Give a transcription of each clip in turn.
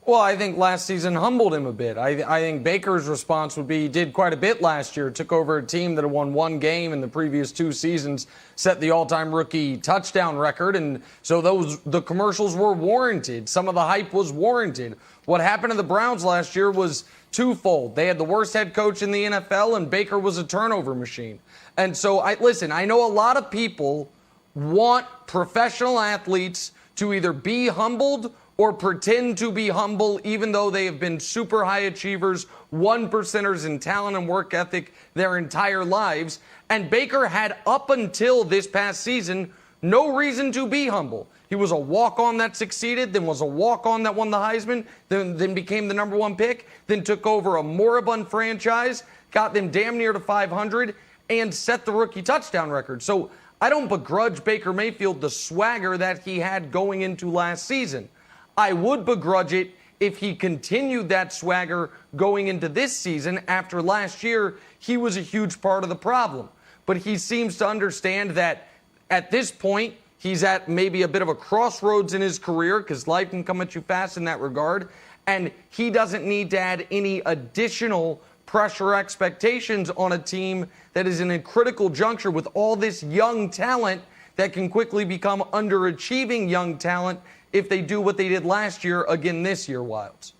Well, I think last season humbled him a bit. I think Baker's response would be he did quite a bit last year, took over a team that had won one game in the previous 2 seasons, set the all-time rookie touchdown record, and so the commercials were warranted. Some of the hype was warranted. What happened to the Browns last year was twofold. They had the worst head coach in the NFL, and Baker was a turnover machine. And so, I know a lot of people want professional athletes to either be humbled or pretend to be humble, even though they have been super high achievers, 1%ers in talent and work ethic their entire lives. And Baker had, up until this past season, no reason to be humble. He was a walk-on that succeeded, then was a walk-on that won the Heisman, then became the #1 pick, then took over a moribund franchise, got them damn near to 500, and set the rookie touchdown record. So I don't begrudge Baker Mayfield the swagger that he had going into last season. I would begrudge it if he continued that swagger going into this season. After last year, he was a huge part of the problem. But he seems to understand that at this point, he's at maybe a bit of a crossroads in his career because life can come at you fast in that regard. And he doesn't need to add any additional pressure expectations on a team that is in a critical juncture with all this young talent that can quickly become underachieving young talent if they do what they did last year again this year, Wilds.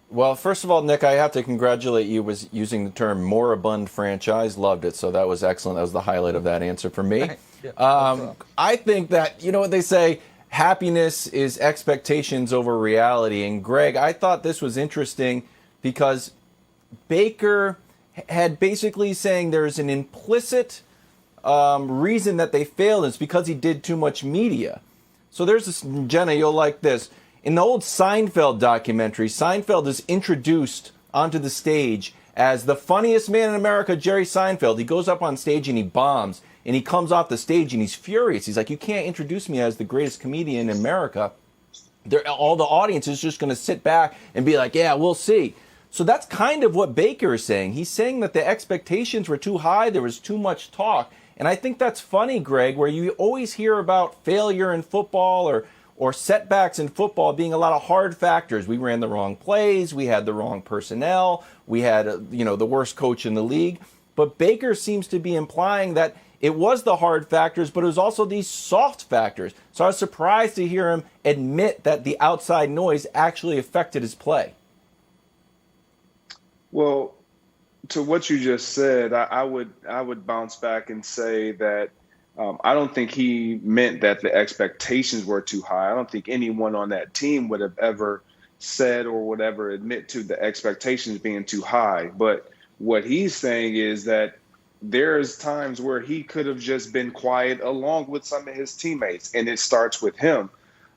Well, first of all, Nick, I have to congratulate you with using the term moribund franchise. Loved it. So that was excellent. That was the highlight of that answer for me. I think that, you know what they say, happiness is expectations over reality. And Greg, I thought this was interesting because Baker had basically saying there's an implicit reason that they failed. It's because he did too much media. So there's this, Jenna, you'll like this. In the old Seinfeld documentary, Seinfeld is introduced onto the stage as the funniest man in America, Jerry Seinfeld. He goes up on stage and he bombs. And he comes off the stage and he's furious. He's like, you can't introduce me as the greatest comedian in America. All the audience is just going to sit back and be like, yeah, we'll see. So that's kind of what Baker is saying. He's saying that the expectations were too high. There was too much talk. And I think that's funny, Greg, where you always hear about failure in football or setbacks in football being a lot of hard factors. We ran the wrong plays. We had the wrong personnel. We had, the worst coach in the league. But Baker seems to be implying that it was the hard factors, but it was also these soft factors. So I was surprised to hear him admit that the outside noise actually affected his play. Well, to what you just said, I would bounce back and say that I don't think he meant that the expectations were too high. I don't think anyone on that team would have ever said or would ever admit to the expectations being too high. But what he's saying is that there's times where he could have just been quiet along with some of his teammates, and it starts with him.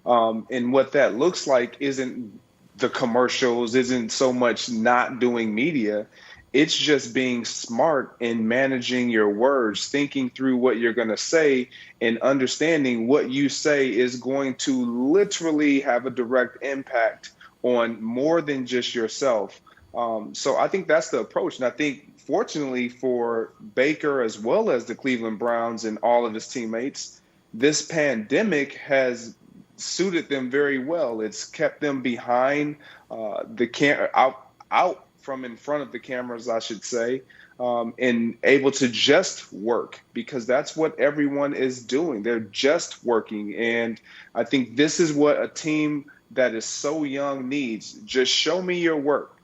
And what that looks like isn't the commercials, isn't so much not doing media. It's just being smart in managing your words, thinking through what you're going to say and understanding what you say is going to literally have a direct impact on more than just yourself. So I think that's the approach. And I think, fortunately for Baker as well as the Cleveland Browns and all of his teammates, this pandemic has suited them very well. It's kept them behind out from in front of the cameras, I should say, and able to just work, because that's what everyone is doing. They're just working. And I think this is what a team that is so young needs. Just show me your work.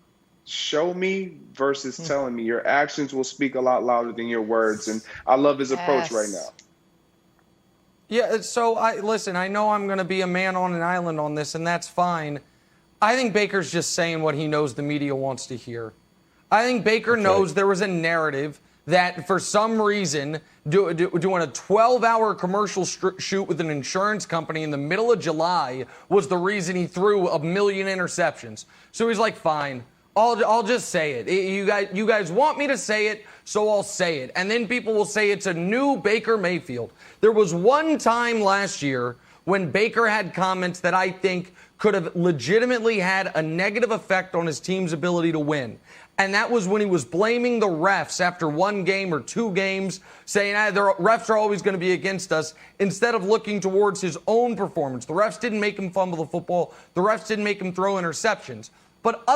Show me versus telling me. Your actions will speak a lot louder than your words. And I love his approach right now. Yeah, so I know I'm going to be a man on an island on this, and that's fine. I think Baker's just saying what he knows the media wants to hear. I think Baker knows there was a narrative that for some reason doing a 12-hour commercial shoot with an insurance company in the middle of July was the reason he threw a million interceptions. So he's like, fine, I'll just say it. You guys want me to say it, so I'll say it. And then people will say it's a new Baker Mayfield. There was one time last year when Baker had comments that I think could have legitimately had a negative effect on his team's ability to win. And that was when he was blaming the refs after one game or two games, saying, the refs are always going to be against us, instead of looking towards his own performance. The refs didn't make him fumble the football. The refs didn't make him throw interceptions. But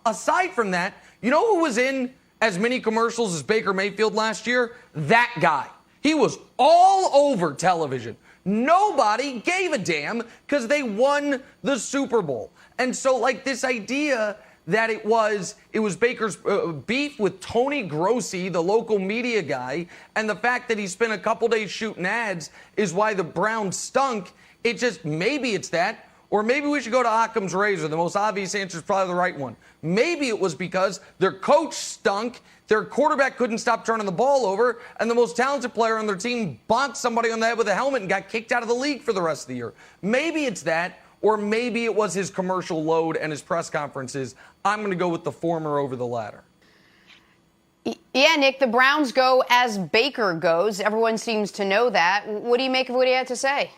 aside from that, you know who was in as many commercials as Baker Mayfield last year? That guy. He was all over television. Nobody gave a damn because they won the Super Bowl. And so, like, this idea that it was Baker's beef with Tony Grossi, the local media guy, and the fact that he spent a couple days shooting ads is why the Browns stunk. It just, maybe it's that, or maybe we should go to Occam's razor. The most obvious answer is probably the right one. Maybe it was because their coach stunk, their quarterback couldn't stop turning the ball over, and the most talented player on their team bonked somebody on the head with a helmet and got kicked out of the league for the rest of the year. Maybe it's that. Or maybe it was his commercial load and his press conferences. I'm going to go with the former over the latter. Yeah, Nick, the Browns go as Baker goes. Everyone seems to know that. What do you make of what he had to say?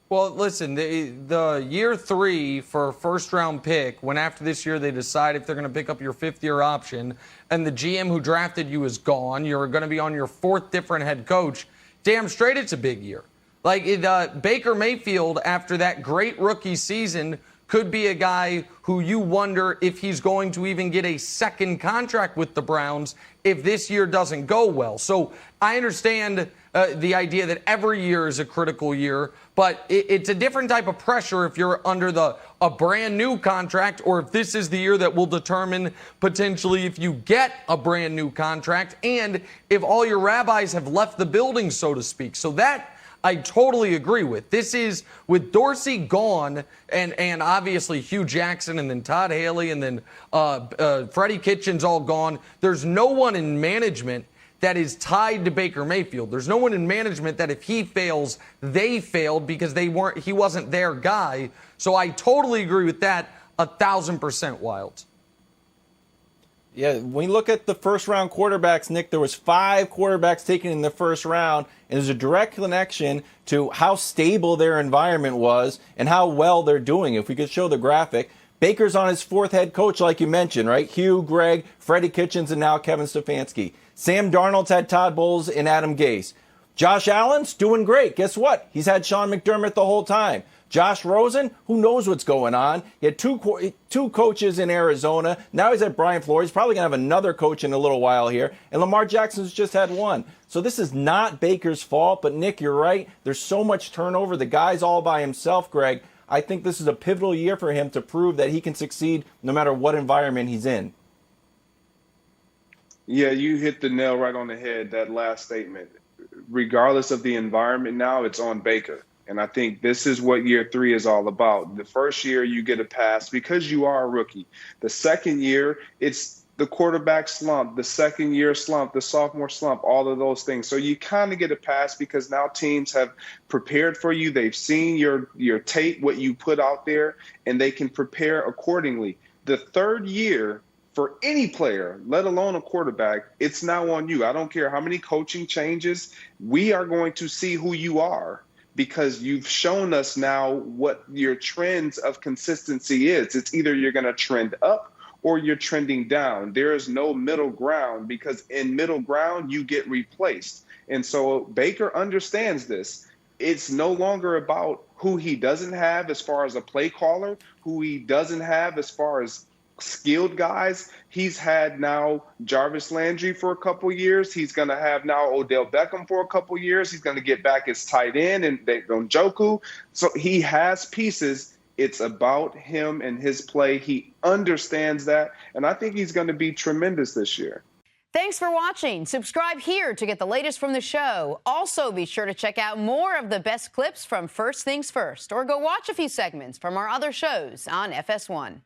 Well, listen, the year 3 for a first-round pick, when after this year they decide if they're going to pick up your 5th-year option, and the GM who drafted you is gone, you're going to be on your 4th different head coach, damn straight it's a big year. Like, Baker Mayfield, after that great rookie season, could be a guy who you wonder if he's going to even get a second contract with the Browns if this year doesn't go well. So I understand the idea that every year is a critical year, but it's a different type of pressure if you're under a brand new contract, or if this is the year that will determine potentially if you get a brand new contract and if all your rabbis have left the building, so to speak. So that I totally agree with. This is, with Dorsey gone, and obviously Hugh Jackson, and then Todd Haley, and then Freddie Kitchens all gone, there's no one in management that is tied to Baker Mayfield. There's no one in management that if he fails, they failed because he wasn't their guy. So I totally agree with that 1,000%, Wild. Yeah, when you look at the first-round quarterbacks, Nick, there was 5 quarterbacks taken in the first round, and there's a direct connection to how stable their environment was and how well they're doing. If we could show the graphic, Baker's on his 4th head coach, like you mentioned, right? Hugh, Greg, Freddie Kitchens, and now Kevin Stefanski. Sam Darnold's had Todd Bowles and Adam Gase. Josh Allen's doing great. Guess what? He's had Sean McDermott the whole time. Josh Rosen, who knows what's going on? He had two coaches in Arizona. Now he's at Brian Flores. He's probably going to have another coach in a little while here. And Lamar Jackson's just had one. So this is not Baker's fault. But, Nick, you're right. There's so much turnover. The guy's all by himself, Greg. I think this is a pivotal year for him to prove that he can succeed no matter what environment he's in. Yeah, you hit the nail right on the head, that last statement. Regardless of the environment now, it's on Baker. And I think this is what year 3 is all about. The first year you get a pass because you are a rookie. The second year, it's the quarterback slump, the second year slump, the sophomore slump, all of those things. So you kind of get a pass because now teams have prepared for you. They've seen your tape, what you put out there, and they can prepare accordingly. The third year, for any player, let alone a quarterback, it's now on you. I don't care how many coaching changes. We are going to see who you are, because you've shown us now what your trends of consistency is. It's either you're going to trend up or you're trending down. There is no middle ground, because in middle ground, you get replaced. And so Baker understands this. It's no longer about who he doesn't have as far as a play caller, who he doesn't have as far as skilled guys. He's had now Jarvis Landry for a couple years. He's going to have now Odell Beckham for a couple years. He's going to get back his tight end and Njoku. So he has pieces. It's about him and his play. He understands that, and I think he's going to be tremendous this year. Thanks for watching. Subscribe here to get the latest from the show. Also, be sure to check out more of the best clips from First Things First, or go watch a few segments from our other shows on FS1.